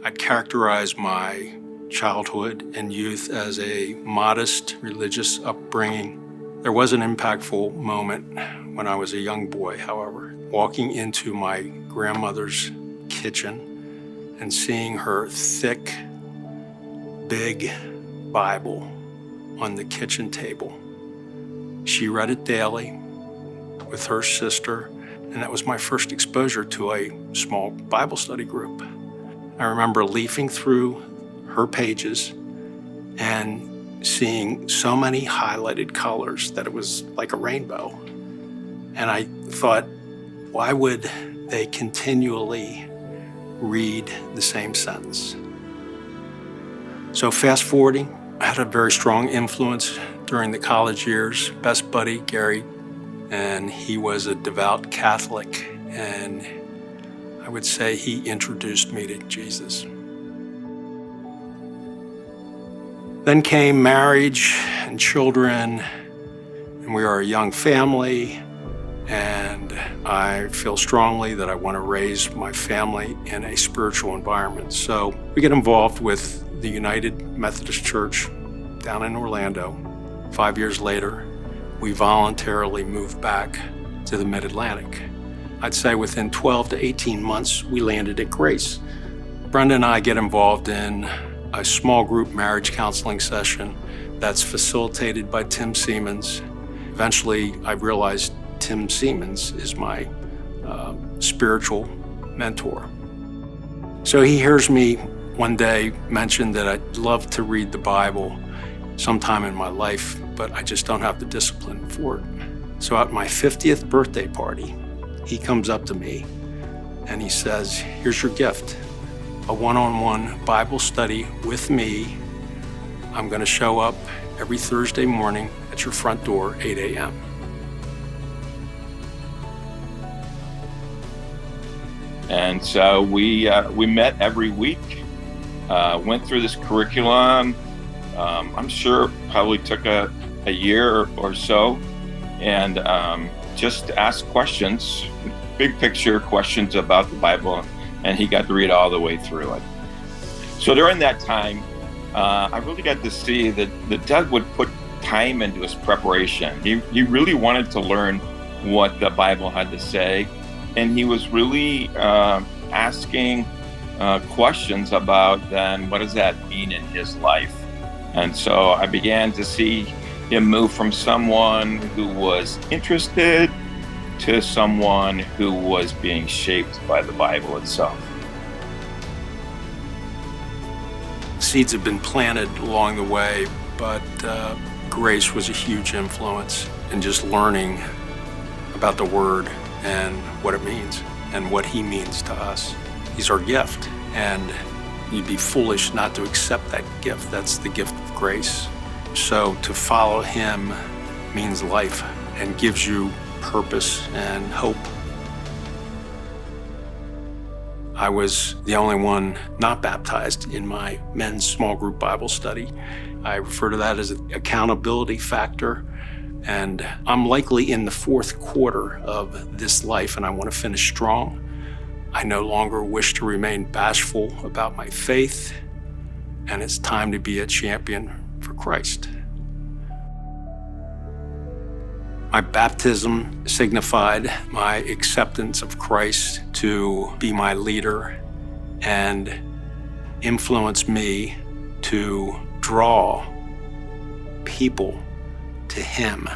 I'd characterize my childhood and youth as a modest religious upbringing. There was an impactful moment when I was a young boy, however, walking into my grandmother's kitchen and seeing her thick, big Bible on the kitchen table. She read it daily with her sister, and that was my first exposure to a small Bible study group. I remember leafing through her pages and seeing so many highlighted colors that it was like a rainbow. And I thought, why would they continually read the same sentence? So fast forwarding, I had a very strong influence during the college years. Best buddy, Gary, and he was a devout Catholic, and I would say he introduced me to Jesus. Then came marriage and children, and we are a young family, and I feel strongly that I want to raise my family in a spiritual environment. So we get involved with the United Methodist Church down in Orlando. 5 years later, we voluntarily moved back to the Mid-Atlantic. I'd say within 12 to 18 months, we landed at Grace. Brenda and I get involved in a small group marriage counseling session that's facilitated by Tim Siemens. Eventually, I realized Tim Siemens is my spiritual mentor. So he hears me one day mention that I'd love to read the Bible sometime in my life, but I just don't have the discipline for it. So at my 50th birthday party, he comes up to me and he says, here's your gift, a one-on-one Bible study with me. I'm gonna show up every Thursday morning at your front door, 8 a.m. And so we met every week, went through this curriculum. I'm sure probably took a year or so, and just asked questions, big picture questions about the Bible, and he got to read all the way through it. So during that time, I really got to see that Doug would put time into his preparation. He really wanted to learn what the Bible had to say, and he was really asking questions about then what does that mean in his life. And so I began to see him move from someone who was interested to someone who was being shaped by the Bible itself. Seeds have been planted along the way, but Grace was a huge influence in just learning about the Word and what it means and what He means to us. He's our gift, and you'd be foolish not to accept that gift. That's the gift of grace. So to follow Him means life and gives you purpose and hope. I was the only one not baptized in my men's small group Bible study. I refer to that as an accountability factor. And I'm likely in the fourth quarter of this life, and I want to finish strong. I no longer wish to remain bashful about my faith, and it's time to be a champion for Christ. My baptism signified my acceptance of Christ to be my leader and influence me to draw people to Him